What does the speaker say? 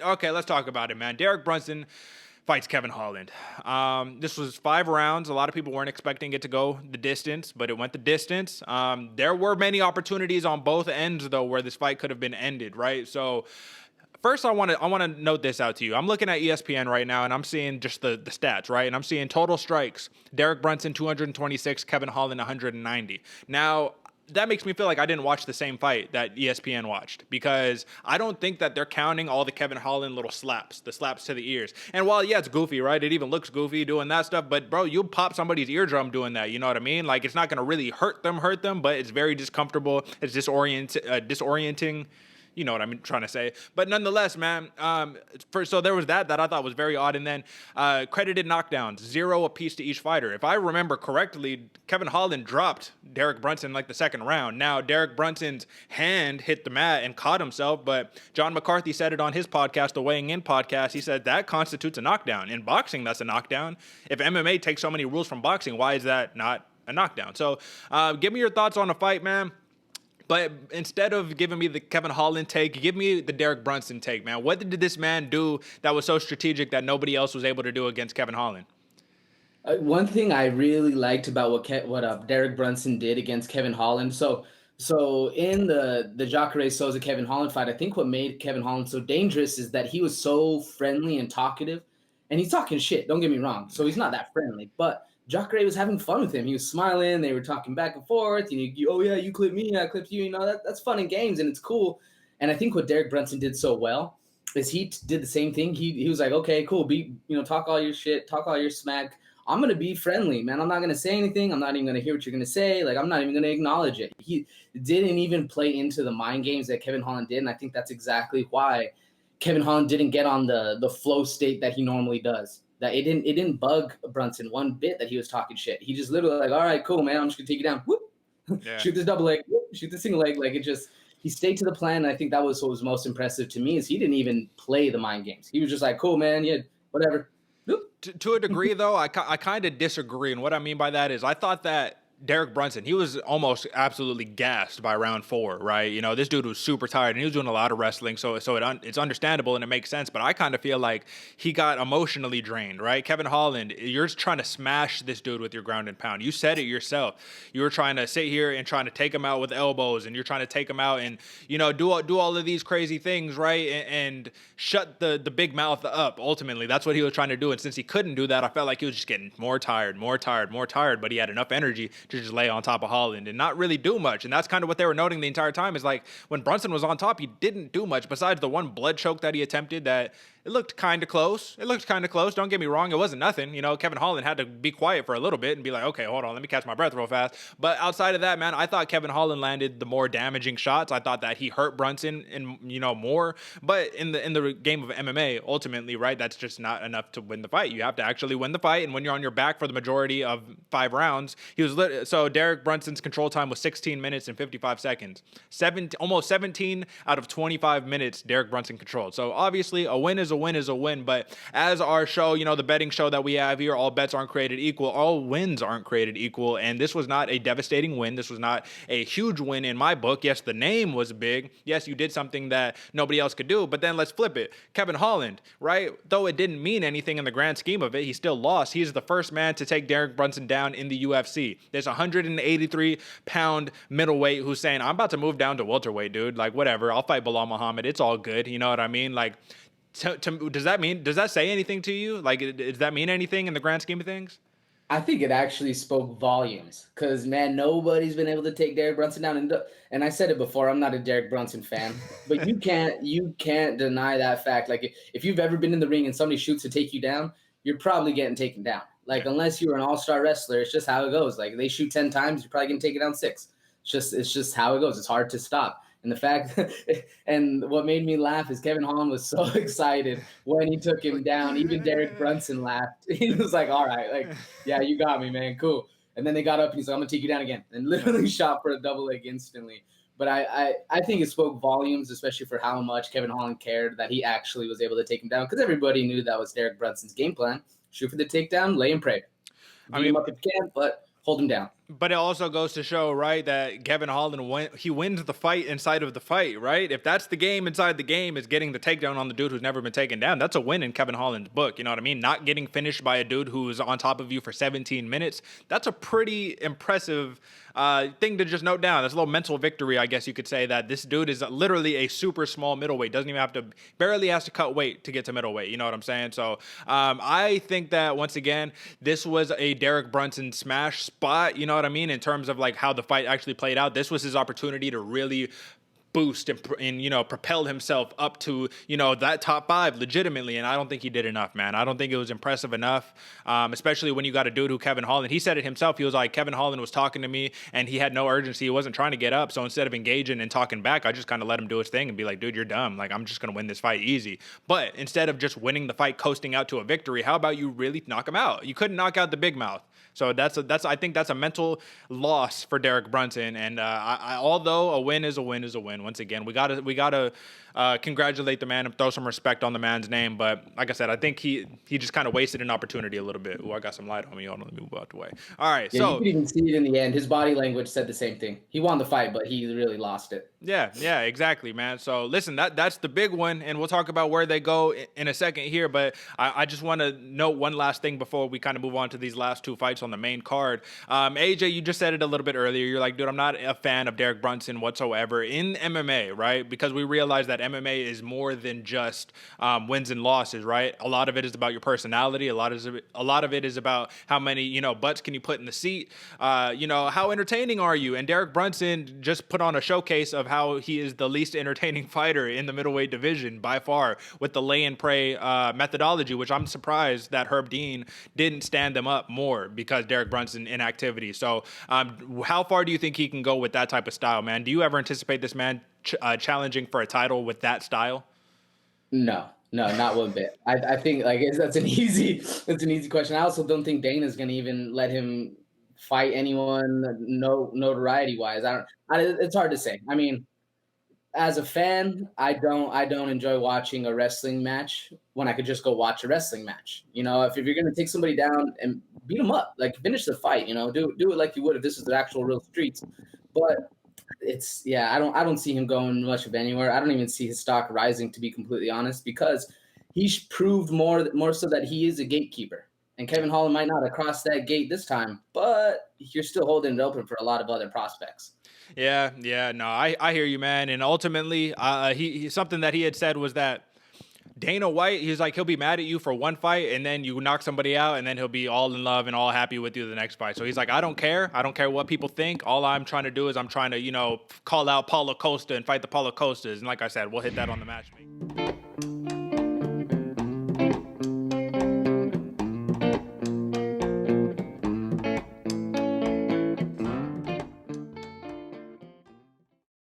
Okay, let's talk about it, man. Derek Brunson fights Kevin Holland. This was 5 rounds. A lot of people weren't expecting it to go the distance, but it went the distance. There were many opportunities on both ends, though, where this fight could have been ended, right? So, first, I want to note this out to you. I'm looking at ESPN right now, and I'm seeing just the stats, right? And I'm seeing total strikes: Derek Brunson 226, Kevin Holland 190. Now, that makes me feel like I didn't watch the same fight that ESPN watched, because I don't think that they're counting all the Kevin Holland little slaps, the slaps to the ears. And while, yeah, it's goofy, right? It even looks goofy doing that stuff, but bro, you'll pop somebody's eardrum doing that. You know what I mean? Like, it's not going to really hurt them, but it's very discomfortable. It's disorienting. You know what I'm trying to say. But nonetheless, man, so there was that I thought was very odd. And then credited knockdowns, 0 apiece to each fighter. If I remember correctly, Kevin Holland dropped Derek Brunson like the second round. Now, Derek Brunson's hand hit the mat and caught himself, but John McCarthy said it on his podcast, the Weighing In podcast. He said that constitutes a knockdown. In boxing, that's a knockdown. If MMA takes so many rules from boxing, why is that not a knockdown? So give me your thoughts on the fight, man. But instead of giving me the Kevin Holland take, give me the Derek Brunson take, man. What did this man do that was so strategic that nobody else was able to do against Kevin Holland? One thing I really liked about what Derek Brunson did against Kevin Holland. So in the Jacare Souza Kevin Holland fight, I think what made Kevin Holland so dangerous is that he was so friendly and talkative, and he's talking shit. Don't get me wrong. So he's not that friendly, but Jacare was having fun with him. He was smiling. They were talking back and forth. Oh yeah, you clip me, I clipped you. That's fun in games and it's cool. And I think what Derek Brunson did so well is he did the same thing. He was like, okay, cool, talk all your shit, talk all your smack. I'm gonna be friendly, man. I'm not gonna say anything. I'm not even gonna hear what you're gonna say. Like, I'm not even gonna acknowledge it. He didn't even play into the mind games that Kevin Holland did, and I think that's exactly why Kevin Holland didn't get on the flow state that he normally does. That it didn't bug Brunson one bit that he was talking shit. He just literally like, all right, cool, man. I'm just gonna take you down. Whoop. Yeah. Shoot this double leg. Whoop. Shoot this single leg. Like, he stayed to the plan. And I think that was what was most impressive to me is he didn't even play the mind games. He was just like, cool, man. Yeah, whatever. To a degree, though, I kind of disagree. And what I mean by that is I thought that Derek Brunson, he was almost absolutely gassed by round 4, right? You know, this dude was super tired and he was doing a lot of wrestling, so it's understandable and it makes sense. But I kind of feel like he got emotionally drained, right? Kevin Holland, you're just trying to smash this dude with your ground and pound. You said it yourself. You were trying to sit here and trying to take him out with elbows, and you're trying to take him out and, you know, do all of these crazy things, right? And shut the big mouth up. Ultimately, that's what he was trying to do. And since he couldn't do that, I felt like he was just getting more tired. But he had enough energy to just lay on top of Holland and not really do much. And that's kind of what they were noting the entire time, is like when Brunson was on top, he didn't do much besides the one blood choke that he attempted that it looked kind of close. Don't get me wrong. It wasn't nothing. You know, Kevin Holland had to be quiet for a little bit and be like, okay, hold on, let me catch my breath real fast. But outside of that, man, I thought Kevin Holland landed the more damaging shots. I thought that he hurt Brunson and, you know, more. But in the game of MMA, ultimately, right, that's just not enough to win the fight. You have to actually win the fight. And when you're on your back for the majority of 5 rounds, so Derek Brunson's control time was 16 minutes and 55 seconds. Almost 17 out of 25 minutes Derek Brunson controlled. So obviously a win is a win. But as our show, you know, the betting show that we have here, all bets aren't created equal. All wins aren't created equal. And this was not a devastating win. This was not a huge win in my book. Yes, the name was big. Yes, you did something that nobody else could do. But then let's flip it. Kevin Holland, right? Though it didn't mean anything in the grand scheme of it, he still lost. He's the first man to take Derek Brunson down in the UFC. There's 183-pound middleweight who's saying, I'm about to move down to welterweight, dude. Like, whatever. I'll fight Bilal Muhammad. It's all good. You know what I mean? Like, does that say anything to you? Like, does that mean anything in the grand scheme of things? I think it actually spoke volumes because, man, nobody's been able to take Derek Brunson down. And I said it before, I'm not a Derek Brunson fan, but you can't deny that fact. Like, if you've ever been in the ring and somebody shoots to take you down, you're probably getting taken down. Like, unless you're an all-star wrestler, it's just how it goes. Like, they shoot 10 times, you're probably getting taken down 6. It's just how it goes. It's hard to stop. And the fact, and what made me laugh is Kevin Holland was so excited when he took him down. Even Derek Brunson laughed. He was like, all right, like, yeah, you got me, man, cool. And then they got up and he's like, I'm going to take you down again. And literally shot for a double leg instantly. But I think it spoke volumes, especially for how much Kevin Holland cared that he actually was able to take him down, because everybody knew that was Derek Brunson's game plan. Shoot for the takedown, lay and pray. Beat him up if you can, but hold him down. But it also goes to show, right, that Kevin Holland he wins the fight inside of the fight, right? If that's the game inside the game is getting the takedown on the dude who's never been taken down, that's a win in Kevin Holland's book. You know what I mean? Not getting finished by a dude who's on top of you for 17 minutes. That's a pretty impressive thing to just note down. That's a little mental victory, I guess you could say, that this dude is literally a super small middleweight. Doesn't even have to, barely has to cut weight to get to middleweight. You know what I'm saying? So I think that once again, this was a Derek Brunson smash spot. You know what I mean? In terms of like how the fight actually played out, this was his opportunity to really boost and you know, propel himself up to, you know, that top 5 legitimately. And I don't think he did enough, man. I don't think it was impressive enough, especially when you got a dude who Kevin Holland, he said it himself. He was like, Kevin Holland was talking to me and he had no urgency. He wasn't trying to get up. So instead of engaging and talking back, I just kind of let him do his thing and be like, dude, you're dumb. Like, I'm just going to win this fight easy. But instead of just winning the fight, coasting out to a victory, how about you really knock him out? You couldn't knock out the big mouth. So I think that's a mental loss for Derek Brunson. And although a win is a win is a win. Once again, we gotta congratulate the man and throw some respect on the man's name. But like I said, I think he just kind of wasted an opportunity a little bit. Oh, I got some light on me. Hold on, let me move out the way. All right, yeah, so you could even see it in the end. His body language said the same thing. He won the fight, but he really lost it. yeah, exactly, man. So listen, that's the big one, and we'll talk about where they go in a second here. But I just want to note one last thing before we kind of move on to these last 2 fights on the main card. AJ, you just said it a little bit earlier. You're like, dude, I'm not a fan of Derek Brunson whatsoever in MMA, right? Because we realize that MMA is more than just wins and losses, right? A lot of it is about your personality. A lot of it is about how many, you know, butts can you put in the seat. You know, how entertaining are you? And Derek Brunson just put on a showcase of how he is the least entertaining fighter in the middleweight division by far with the lay and pray methodology, which I'm surprised that Herb Dean didn't stand them up more because Derek Brunson inactivity. So how far do you think he can go with that type of style, man? Do you ever anticipate this man challenging for a title with that style? No, not one bit. I think like that's an easy question. I also don't think Dana's gonna even let him fight anyone notoriety wise. It's hard to say. I mean, as a fan, I don't enjoy watching a wrestling match when I could just go watch a wrestling match. You know, if you're gonna take somebody down and beat them up, like finish the fight, you know, do it like you would if this is the actual real streets. But I don't see him going much of anywhere. I don't even see his stock rising, to be completely honest, because he's proved more so that he is a gatekeeper. And Kevin Holland might not have crossed that gate this time, but you're still holding it open for a lot of other prospects. Yeah, no, I hear you, man. And ultimately, he something that he had said was that Dana White, he's like, he'll be mad at you for one fight and then you knock somebody out and then he'll be all in love and all happy with you the next fight. So he's like, I don't care. I don't care what people think. All I'm trying to do is I'm trying to, you know, call out Paulo Costa and fight the Paulo Costas. And like I said, we'll hit that on the match.